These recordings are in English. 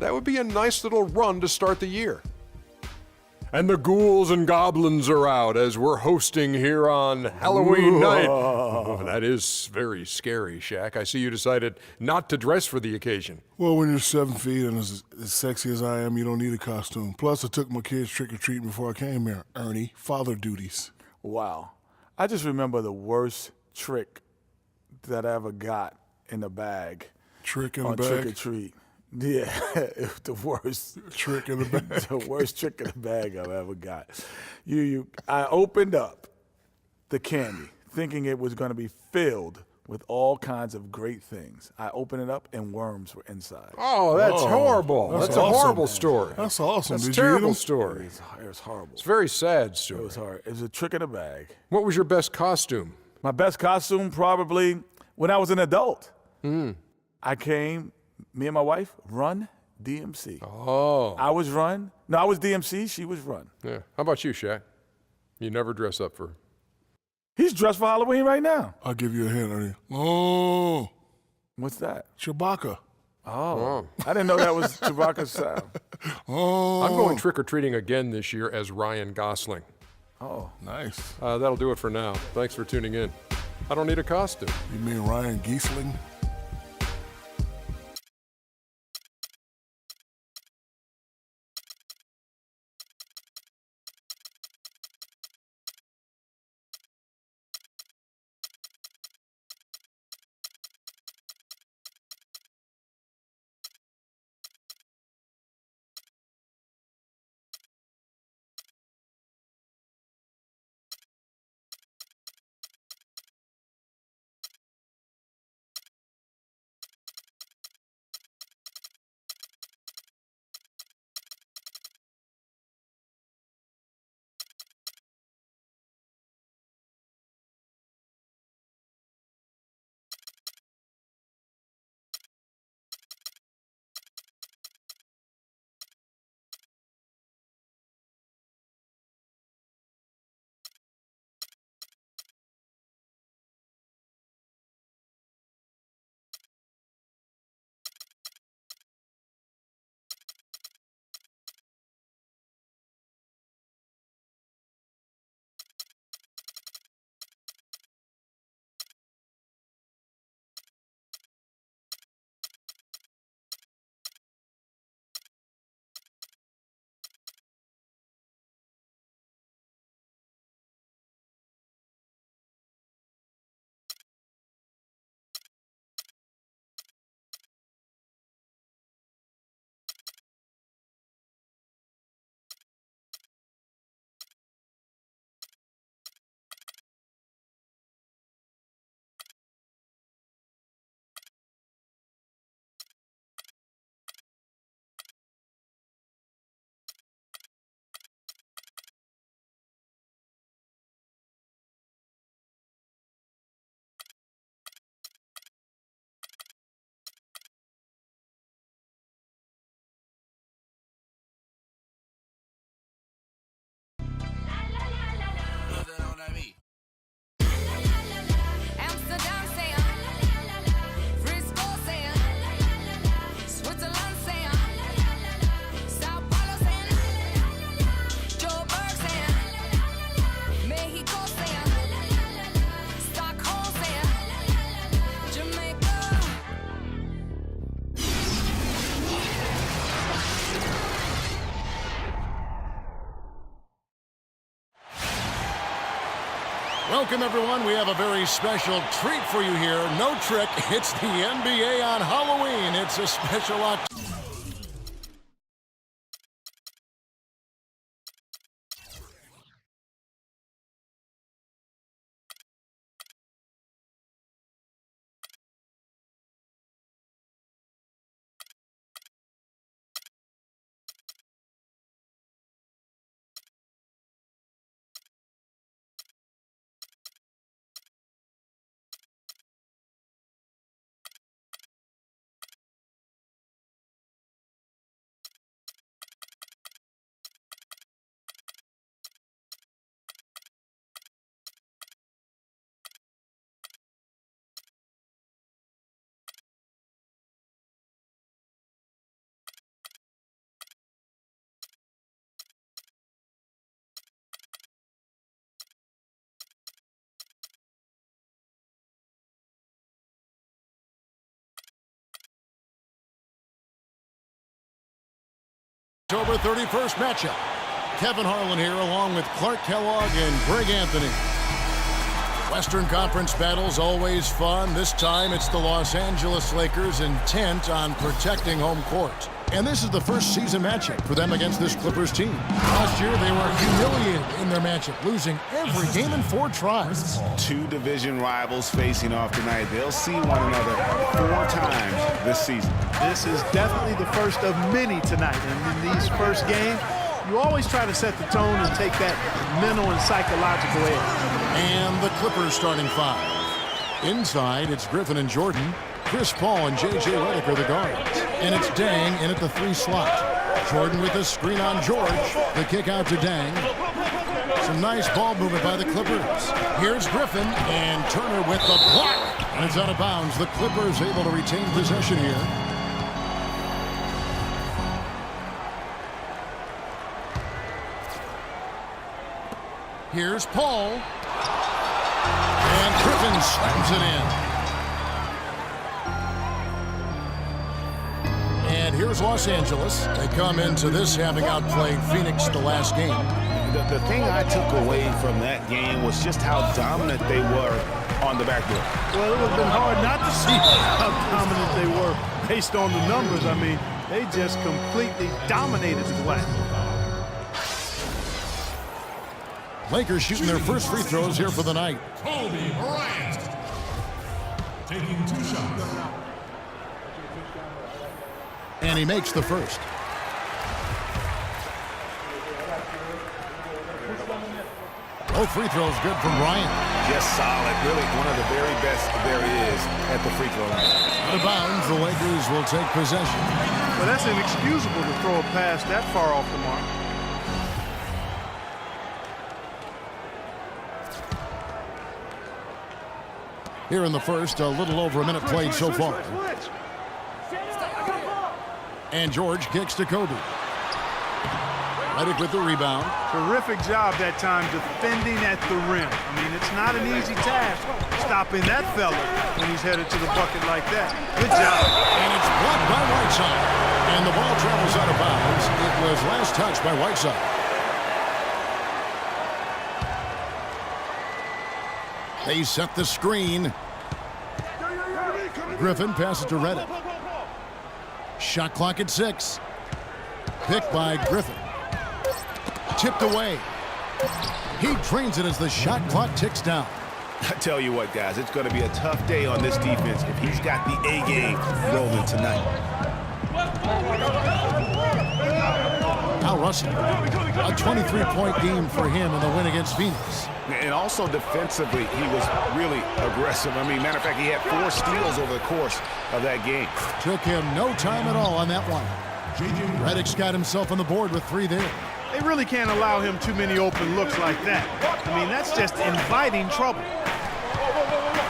That would be a nice little run to start the year. And the ghouls and goblins are out as we're hosting here on Halloween night. Oh, that is very scary, Shaq. I see you decided not to dress for the occasion. Well, when you're 7 feet and as sexy as I am, you don't need a costume. Plus, I took my kids trick-or-treating before I came here. Ernie, father duties. Wow. I just remember the worst trick that I ever got in the bag. Trick in the on bag? Trick or treat. Yeah, it was the worst. Trick in the bag? The worst trick in the bag I've ever got. I opened up the candy thinking it was going to be filled with all kinds of great things. I opened it up and worms were inside. Oh, that's horrible. That's a awesome. horrible story. That's awesome. That's a Did you eat terrible 'em? story. It was horrible. It's a very sad It story. was hard. It was a trick in the bag. What was your best costume? My best costume probably when I was an adult. I came, me and my wife, Run DMC. Oh. I was Run. No, I was DMC. She was Run. Yeah. How about you, Shaq? You never dress up for... He's dressed for Halloween right now. I'll give you a hint, Ernie. Oh, What's that? Chewbacca. Oh. I didn't know that was Chewbacca's sound. Oh. I'm going trick-or-treating again this year as Ryan Gosling. Oh. Nice. That'll do it for now. Thanks for tuning in. I don't need a costume. You mean Ryan Giesling? Amsterdam saying, Frisco saying, Switzerland saying, Sao Paulo saying, Joburg saying, Mexico saying, Stockholm saying, Jamaica. Welcome, everyone. We have a very special treat for you here. No trick. It's the NBA on Halloween. It's a special October 31st matchup. Kevin Harlan here along with Clark Kellogg and Greg Anthony. Western Conference battles always fun. This time it's the Los Angeles Lakers intent on protecting home court. And this is the first season matchup for them against this Clippers team. Last year they were humiliated in their matchup, losing every game in 4 tries. Two division rivals facing off tonight. They'll see one another 4 times this season. This is definitely the first of many tonight. And in these first games, you always try to set the tone and take that mental and psychological edge. And the Clippers starting 5. Inside, it's Griffin and Jordan. Chris Paul and J.J. Redick are the guards. And it's Dang in at the 3 slot. Jordan with a screen on George. The kick out to Dang. Some nice ball movement by the Clippers. Here's Griffin and Turner with the block. And it's out of bounds. The Clippers able to retain possession here. Here's Paul. And Griffin slams it in. And here's Los Angeles. They come into this having outplayed Phoenix the last game. The thing I took away from that game was just how dominant they were on the backboard. Well, it would have been hard not to see how dominant they were based on the numbers. I mean, they just completely dominated the glass. Lakers shooting their first free throws here for the night. Kobe Bryant taking 2 shots. And he makes the first. Both free throws good from Bryant. Just solid. Really one of the very best there is at the free throw line. Out of bounds, the Lakers will take possession. But that's inexcusable to throw a pass that far off the mark. Here in the first, a little over a minute played so far. And George kicks to Kobe. Redick with the rebound. Terrific job that time defending at the rim. I mean, it's not an easy task stopping that fella when he's headed to the bucket like that. Good job. And it's blocked by Whiteside. And the ball travels out of bounds. It was last touched by Whiteside. They set the screen. Griffin passes to Redick. Shot clock at 6. Picked by Griffin. Tipped away. He trains it as the shot clock ticks down. I tell you what, guys, it's going to be a tough day on this defense if he's got the A game rolling tonight. Al Russell, a 23-point game for him in the win against Phoenix. And also defensively, he was really aggressive. I mean, matter of fact, he had 4 steals over the course of that game. Took him no time at all on that one. Redick's got himself on the board with 3 there. They really can't allow him too many open looks like that. I mean, that's just inviting trouble.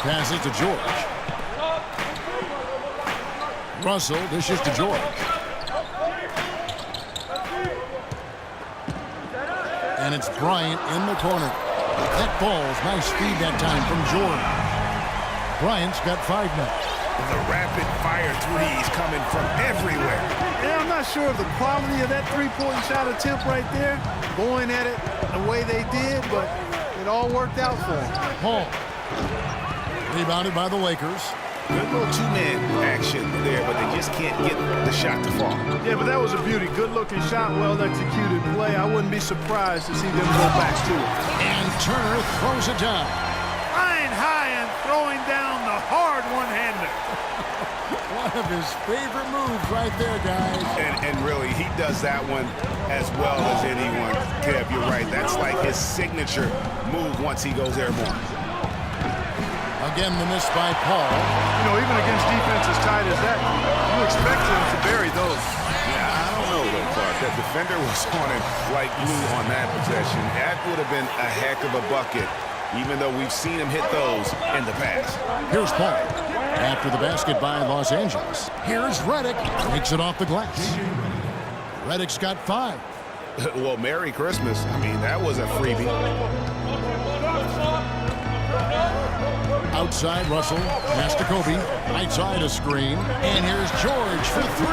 Passes to George. Russell dishes to George. And it's Bryant in the corner. That ball's nice feed that time from Jordan. Bryant's got 5 now. The rapid fire threes coming from everywhere. Yeah, I'm not sure of the quality of that three-point shot attempt right there, going at it the way they did, but it all worked out for him. Paul. Rebounded by the Lakers. Good little 2-man action there, but they just can't get the shot to fall. Yeah, but that was a beauty. Good-looking shot, well-executed play. I wouldn't be surprised to see them go back to it. And Turner throws it down. Flying high and throwing down the hard one-hander. One of his favorite moves right there, guys. And really, he does that one as well as anyone. Kev, you're right. That's like his signature move once he goes airborne. Again, the miss by Paul. You know, even against defense as tight as that, you expect him to bury those. Yeah, I don't know, though, Clark. That defender was on him like glue on that possession. That would have been a heck of a bucket, even though we've seen him hit those in the past. Here's Paul. After the basket by Los Angeles. Here's Redick. Takes it off the glass. Redick's got 5. Well, Merry Christmas. I mean, that was a freebie. Outside, Russell. Pass to Kobe. Right side, a screen. And here's George for 3.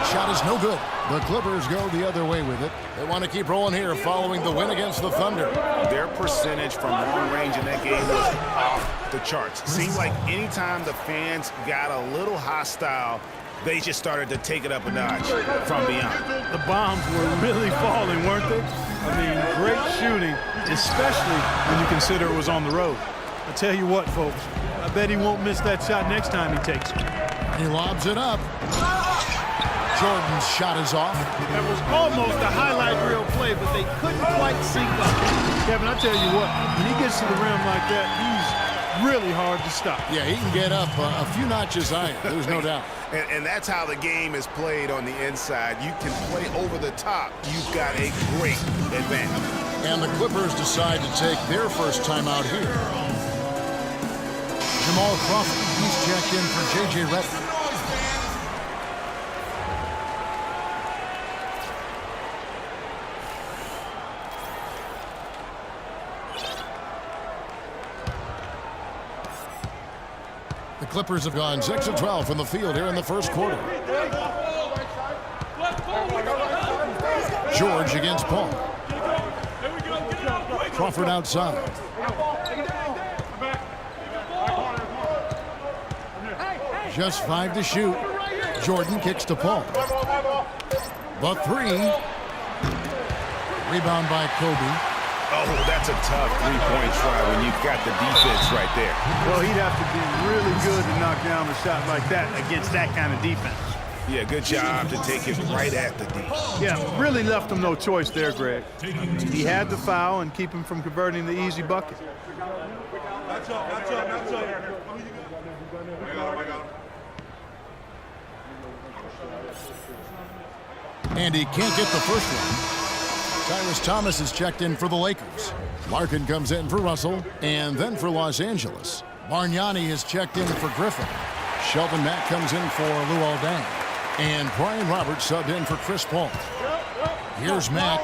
Shot is no good. The Clippers go the other way with it. They want to keep rolling here following the win against the Thunder. Their percentage from long range in that game was off the charts. Seemed like anytime the fans got a little hostile, they just started to take it up a notch from beyond. The bombs were really falling, weren't they? I mean, great shooting, especially when you consider it was on the road. I tell you what, folks, I bet he won't miss that shot next time he takes it. He lobs it up. Jordan's shot is off. That was almost a highlight reel play, but they couldn't quite sync up. Kevin, I tell you what, when he gets to the rim like that, he's really hard to stop. Yeah, he can get up a few notches higher. There's no doubt. And that's how the game is played on the inside. You can play over the top. You've got a great advantage. And the Clippers decide to take their first time out here. Jamal Crawford, he's checked in for J.J. Redick. The Clippers have gone 6 of 12 from the field here in the first quarter. George against Paul. Crawford outside. Just 5 to shoot. Jordan kicks to Paul. The 3. Rebound by Kobe. Oh, that's a tough three-point try when you've got the defense right there. Well, he'd have to be really good to knock down a shot like that against that kind of defense. Yeah, good job to take it right at the D. Yeah, really left him no choice there, Greg. He had the foul and keep him from converting the easy bucket. And he can't get the first one. Tyrus Thomas is checked in for the Lakers. Larkin comes in for Russell, and then for Los Angeles. Bargnani is checked in for Griffin. Shelvin Mack comes in for Lou Aldang. And Brian Roberts subbed in for Chris Paul. Here's Mack.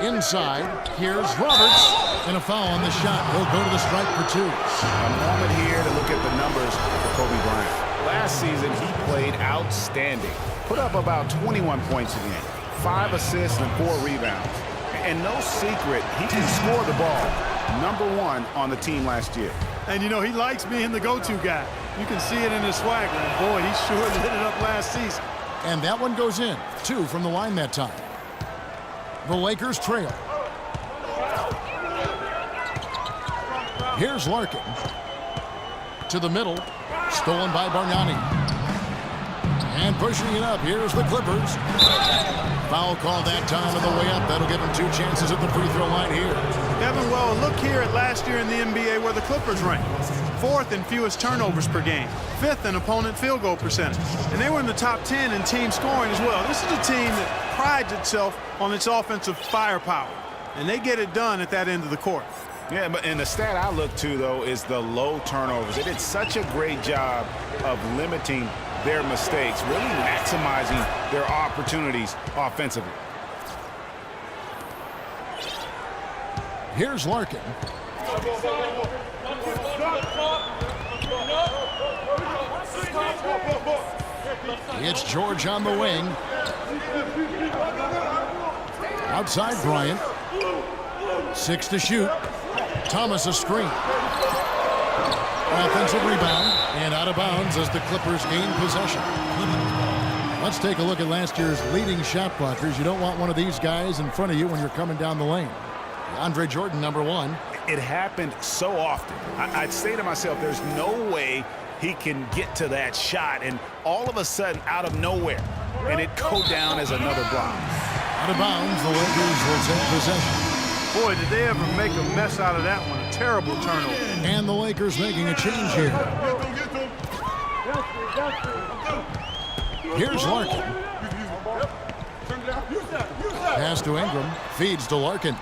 Inside, here's Roberts. And a foul on the shot. He'll go to the strike for 2. A moment here to look at the numbers for Kobe Bryant. Last season, he played outstanding. Put up about 21 points a game. 5 assists and 4 rebounds. And no secret, he can score the ball. #1 on the team last year. And, you know, he likes being the go-to guy. You can see it in his swagger. And, boy, he sure lit it up last season. And that one goes in. 2 from the line that time. The Lakers trail. Here's Larkin. To the middle. Stolen by Bargnani. And pushing it up. Here's the Clippers. Foul call that time on the way up. That'll give him 2 chances at the free throw line here. Kevin, well, look here at last year in the NBA where the Clippers ranked. 4th in fewest turnovers per game. 5th in opponent field goal percentage. And they were in the top 10 in team scoring as well. This is a team that prides itself on its offensive firepower. And they get it done at that end of the court. Yeah, but and the stat I look to, though, is the low turnovers. They did such a great job of limiting their mistakes, really maximizing their opportunities offensively. Here's Larkin. It's George on the wing. Outside Bryant. 6 to shoot. Thomas a screen. Offensive rebound and out of bounds as the Clippers gain possession. Let's take a look at last year's leading shot blockers. You don't want one of these guys in front of you when you're coming down the lane. Andre Jordan, #1. It happened so often. I'd say to myself, there's no way he can get to that shot, and all of a sudden, out of nowhere, and it go down as another block. Out of bounds, the Lakers will take possession. Boy, did they ever make a mess out of that one. A terrible turnover. And the Lakers making a change here. Here's Larkin. Pass to Ingram. Feeds to Larkin.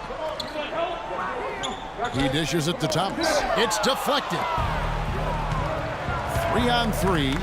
He dishes it to Thomas. It's deflected. 3 on 3.